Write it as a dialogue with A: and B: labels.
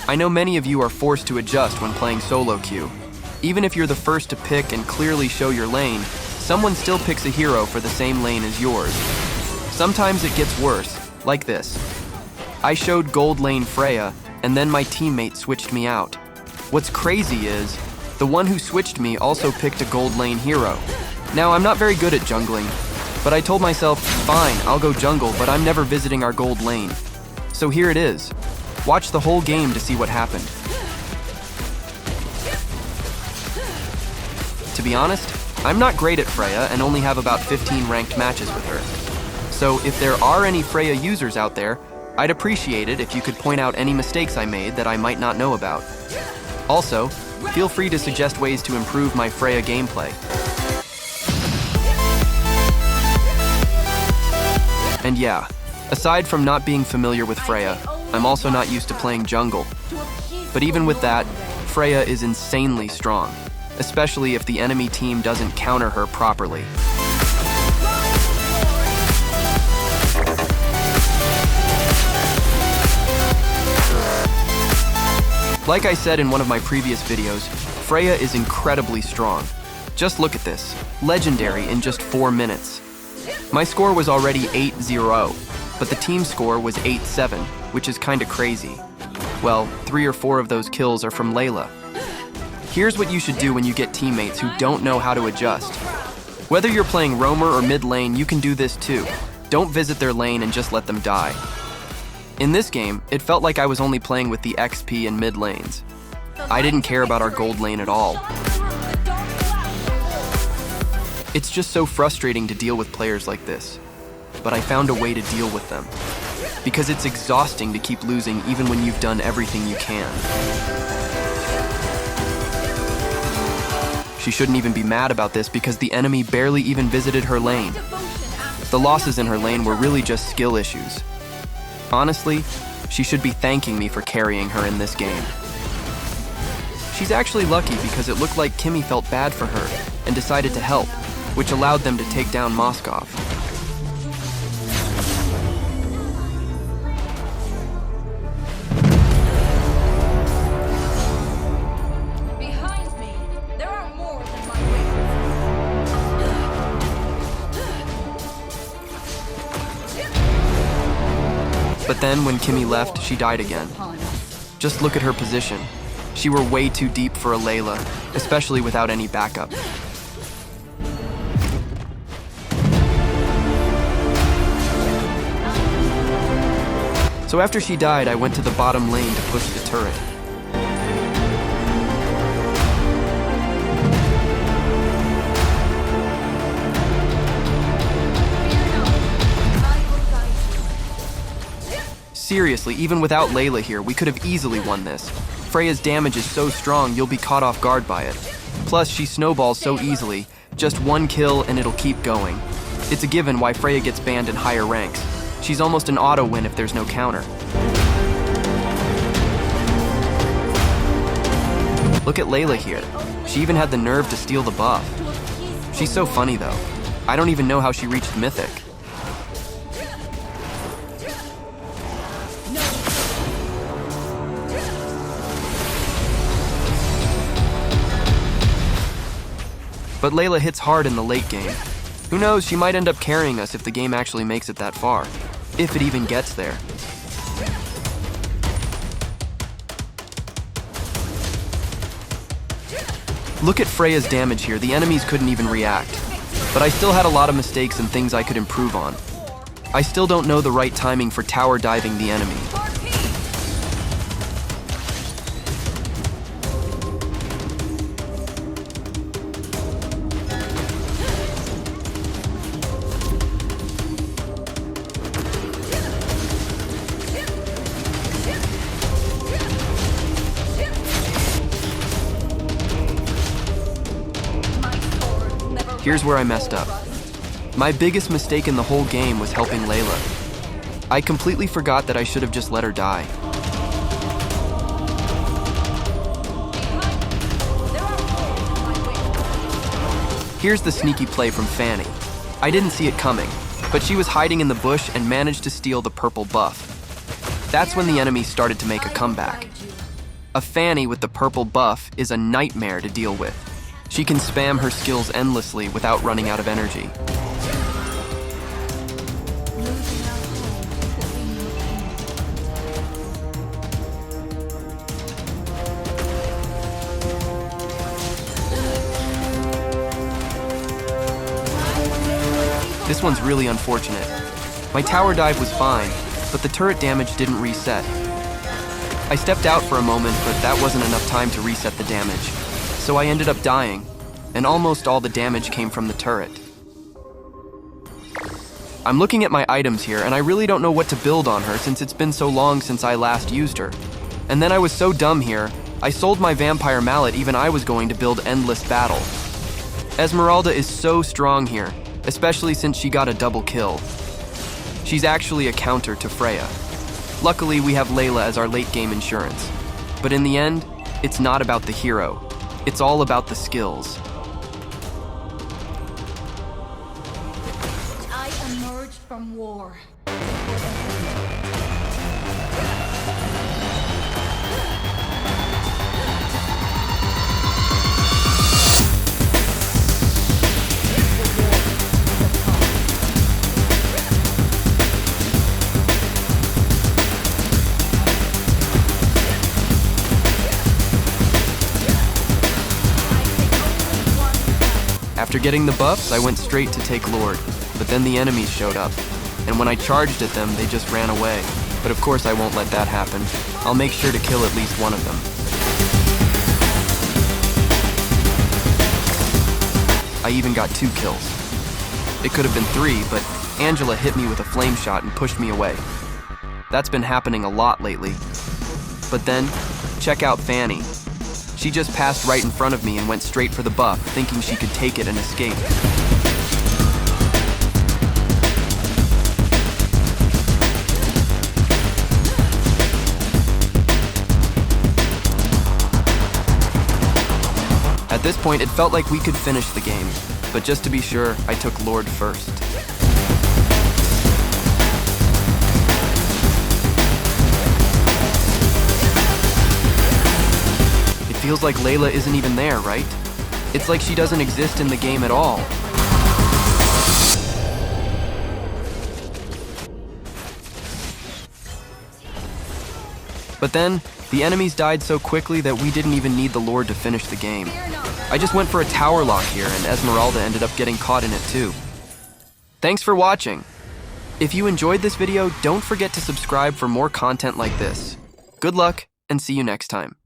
A: I know many of you are forced to adjust when playing solo queue. Even if you're the first to pick and clearly show your lane, someone still picks a hero for the same lane as yours. Sometimes it gets worse, like this. I showed gold lane Freya, and then my teammate switched me out. What's crazy is, the one who switched me also picked a gold lane hero. Now, I'm not very good at jungling, but I told myself, fine, I'll go jungle, but I'm never visiting our gold lane. So here it is. Watch the whole game to see what happened. To be honest, I'm not great at Freya and only have about 15 ranked matches with her. So if there are any Freya users out there, I'd appreciate it if you could point out any mistakes I made that I might not know about. Also, feel free to suggest ways to improve my Freya gameplay. And yeah, aside from not being familiar with Freya, I'm also not used to playing jungle. But even with that, Freya is insanely strong, especially if the enemy team doesn't counter her properly. Like I said in one of my previous videos, Freya is incredibly strong. Just look at this, legendary in just 4 minutes. My score was already 8-0, but the team score was 8-7, which is kinda crazy. Well, 3 or 4 of those kills are from Layla. Here's what you should do when you get teammates who don't know how to adjust. Whether you're playing roamer or mid lane, you can do this too. Don't visit their lane and just let them die. In this game, it felt like I was only playing with the XP and mid lanes. I didn't care about our gold lane at all. It's just so frustrating to deal with players like this. But I found a way to deal with them. Because it's exhausting to keep losing even when you've done everything you can. She shouldn't even be mad about this because the enemy barely even visited her lane. The losses in her lane were really just skill issues. Honestly, she should be thanking me for carrying her in this game. She's actually lucky because it looked like Kimmy felt bad for her and decided to help, which allowed them to take down Moskov.
B: Behind me, there are more than my wings.
A: But then when Kimmy left, she died again. Just look at her position. She were way too deep for a Layla, especially without any backup. So after she died, I went to the bottom lane to push the turret. Seriously, even without Layla here, we could have easily won this. Freya's damage is so strong, you'll be caught off guard by it. Plus, she snowballs so easily, just one kill and it'll keep going. It's a given why Freya gets banned in higher ranks. She's almost an auto win if there's no counter. Look at Layla here. She even had the nerve to steal the buff. She's so funny though. I don't even know how she reached Mythic. But Layla hits hard in the late game. Who knows, she might end up carrying us if the game actually makes it that far. If it even gets there. Look at Freya's damage here, the enemies couldn't even react. But I still had a lot of mistakes and things I could improve on. I still don't know the right timing for tower diving the enemy. Here's where I messed up. My biggest mistake in the whole game was helping Layla. I completely forgot that I should have just let her die. Here's the sneaky play from Fanny. I didn't see it coming, but she was hiding in the bush and managed to steal the purple buff. That's when the enemy started to make a comeback. A Fanny with the purple buff is a nightmare to deal with. She can spam her skills endlessly without running out of energy. This one's really unfortunate. My tower dive was fine, but the turret damage didn't reset. I stepped out for a moment, but that wasn't enough time to reset the damage. So I ended up dying, and almost all the damage came from the turret. I'm looking at my items here, and I really don't know what to build on her since it's been so long since I last used her. And then I was so dumb here, I sold my vampire mallet even I was going to build Endless Battle. Esmeralda is so strong here, especially since she got a double kill. She's actually a counter to Freya. Luckily, we have Layla as our late game insurance. But in the end, it's not about the hero. It's all about the skills.
B: I emerged from war.
A: After getting the buffs, I went straight to take Lord, but then the enemies showed up, and when I charged at them, they just ran away. But of course I won't let that happen. I'll make sure to kill at least one of them. I even got 2 kills. It could have been 3, but Angela hit me with a flame shot and pushed me away. That's been happening a lot lately. But then, check out Fanny. She just passed right in front of me and went straight for the buff, thinking she could take it and escape. At this point, it felt like we could finish the game, but just to be sure, I took Lord first. Feels like Layla isn't even there, right? It's like she doesn't exist in the game at all. But then, the enemies died so quickly that we didn't even need the Lord to finish the game. I just went for a tower lock here, and Esmeralda ended up getting caught in it too. Thanks for watching. If you enjoyed this video, don't forget to subscribe for more content like this. Good luck, and see you next time.